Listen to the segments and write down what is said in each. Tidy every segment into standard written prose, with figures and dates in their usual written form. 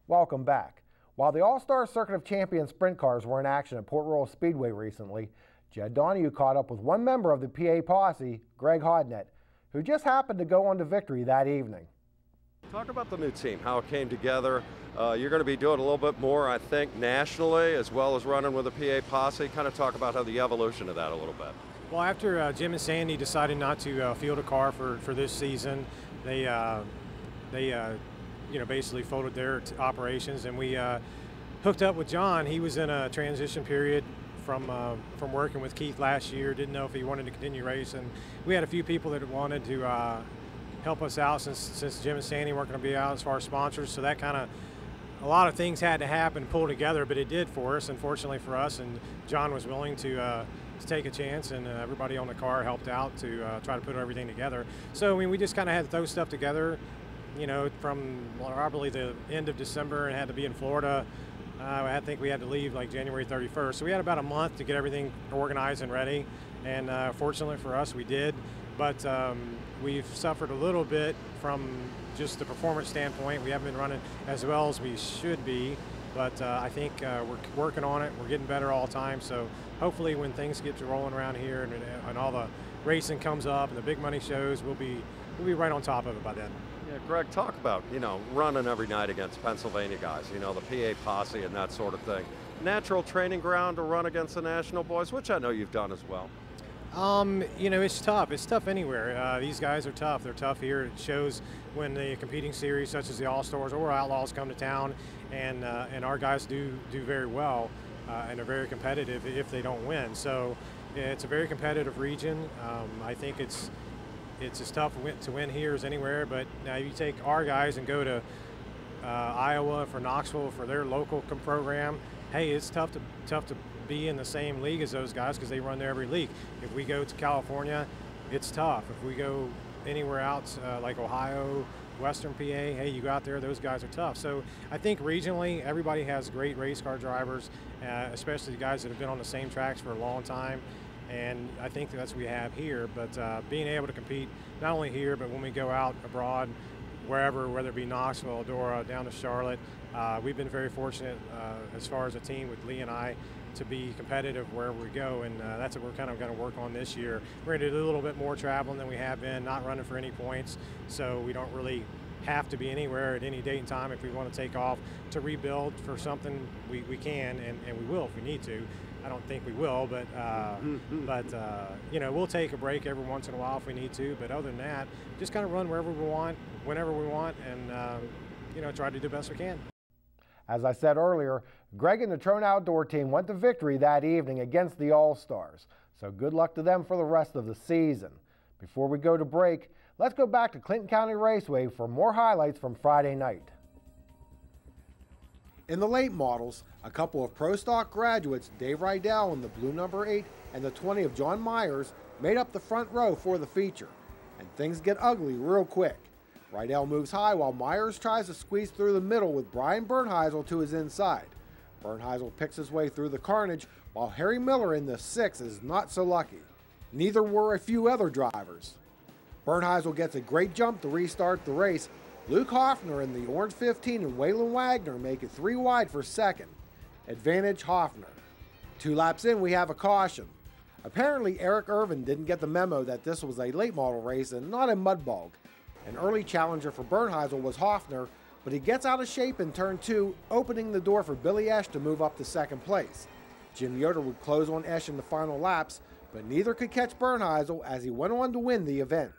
Welcome back. While the All-Star Circuit of Champions sprint cars were in action at Port Royal Speedway recently, Jed Donahue caught up with one member of the PA posse, Greg Hodnett, who just happened to go on to victory that evening. Talk about the new team, how it came together. You're going to be doing a little bit more, I think, nationally, as well as running with the PA posse. Kind of talk about how the evolution of that a little bit. Well, after Jim and Sandy decided not to field a car for this season, they basically folded their operations, and we hooked up with John. He was in a transition period from working with Keith last year. Didn't know if he wanted to continue racing. We had a few people that wanted to help us out since Jim and Sandy weren't going to be out as far as sponsors. So that kind of, a lot of things had to happen, pull together, but it did for us, unfortunately for us. And John was willing to take a chance, and everybody on the car helped out to try to put everything together. So I mean, we just kind of had to throw stuff together, you know, from probably the end of December, and had to be in Florida. I think we had to leave like January 31st. So we had about a month to get everything organized and ready. And fortunately for us, we did. But we've suffered a little bit from just the performance standpoint. We haven't been running as well as we should be. But I think we're working on it. We're getting better all the time. So hopefully when things get to rolling around here and all the racing comes up and the big money shows, we'll be right on top of it by then. Yeah, Greg, talk about, running every night against Pennsylvania guys, the PA posse and that sort of thing. Natural training ground to run against the national boys, which I know you've done as well. It's tough. It's tough anywhere. These guys are tough. They're tough here. It shows when the competing series such as the All-Stars or Outlaws come to town, and our guys do very well, and are very competitive if they don't win. So it's a very competitive region. I think it's as tough to win here as anywhere, but now you take our guys and go to Iowa for Knoxville for their local program. Hey, it's tough to be in the same league as those guys because they run there every week. If we go to California, it's tough. If we go anywhere else like Ohio, Western PA, hey, you go out there, those guys are tough. So I think regionally, everybody has great race car drivers, especially the guys that have been on the same tracks for a long time. And I think that's what we have here. But being able to compete not only here, but when we go out abroad, wherever, whether it be Knoxville, Eldora, down to Charlotte, we've been very fortunate as far as a team with Lee and I to be competitive wherever we go, and that's what we're kind of going to work on this year. We're going to do a little bit more traveling than we have been, not running for any points, so we don't really have to be anywhere at any date and time. If we want to take off to rebuild for something, we can, and we will if we need to. I don't think we will, but we'll take a break every once in a while if we need to. But other than that, just kind of run wherever we want, whenever we want, and try to do the best we can. As I said earlier, Greg and the Trone Outdoor team went to victory that evening against the All-Stars. So good luck to them for the rest of the season. Before we go to break, let's go back to Clinton County Raceway for more highlights from Friday night. In the late models, a couple of Pro Stock graduates, Dave Rydell in the blue number 8 and the 20 of John Myers, made up the front row for the feature. And things get ugly real quick. Rydell moves high while Myers tries to squeeze through the middle with Brian Bernheisel to his inside. Bernheisel picks his way through the carnage while Harry Miller in the 6 is not so lucky. Neither were a few other drivers. Bernheisel gets a great jump to restart the race. Luke Hoffner in the orange 15 and Waylon Wagner make it 3 wide for second. Advantage Hoffner. 2 laps in, we have a caution. Apparently Eric Irvin didn't get the memo that this was a late model race and not a mud bog. An early challenger for Bernheisel was Hoffner, but he gets out of shape in turn 2, opening the door for Billy Esch to move up to second place. Jim Yoder would close on Esch in the final laps, but neither could catch Bernheisel as he went on to win the event.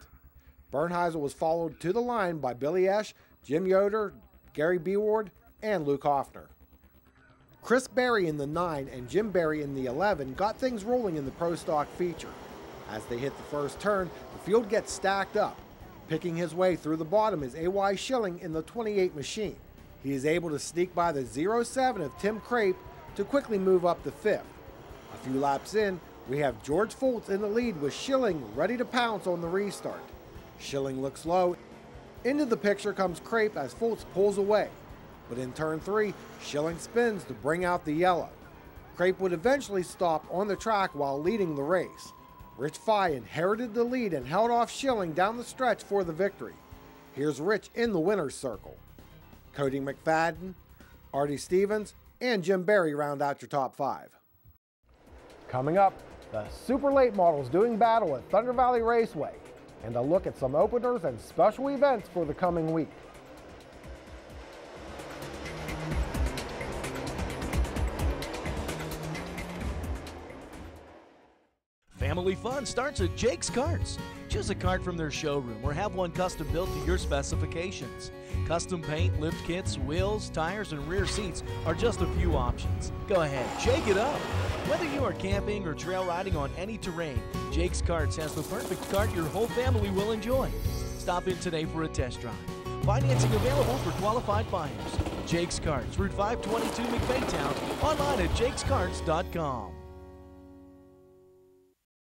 Bernheisel was followed to the line by Billy Esch, Jim Yoder, Gary Beward, and Luke Hoffner. Chris Berry in the 9 and Jim Berry in the 11 got things rolling in the Pro Stock feature. As they hit the first turn, the field gets stacked up. Picking his way through the bottom is A.Y. Schilling in the 28 machine. He is able to sneak by the 07 of Tim Crape to quickly move up to 5th. A few laps in, we have George Foltz in the lead with Schilling ready to pounce on the restart. Schilling looks low. Into the picture comes Crape as Foltz pulls away. But in turn 3, Schilling spins to bring out the yellow. Crape would eventually stop on the track while leading the race. Rich Fye inherited the lead and held off Schilling down the stretch for the victory. Here's Rich in the winner's circle. Cody McFadden, Artie Stevens and Jim Berry round out your top 5. Coming up, the super late models doing battle at Thunder Valley Raceway, and a look at some openers and special events for the coming week. Family fun starts at Jake's Karts. Choose a kart from their showroom or have one custom built to your specifications. Custom paint, lift kits, wheels, tires, and rear seats are just a few options. Go ahead, shake it up. Whether you are camping or trail riding on any terrain, Jake's Karts has the perfect kart your whole family will enjoy. Stop in today for a test drive. Financing available for qualified buyers. Jake's Karts, Route 522 McVeigtown, online at jakeskarts.com.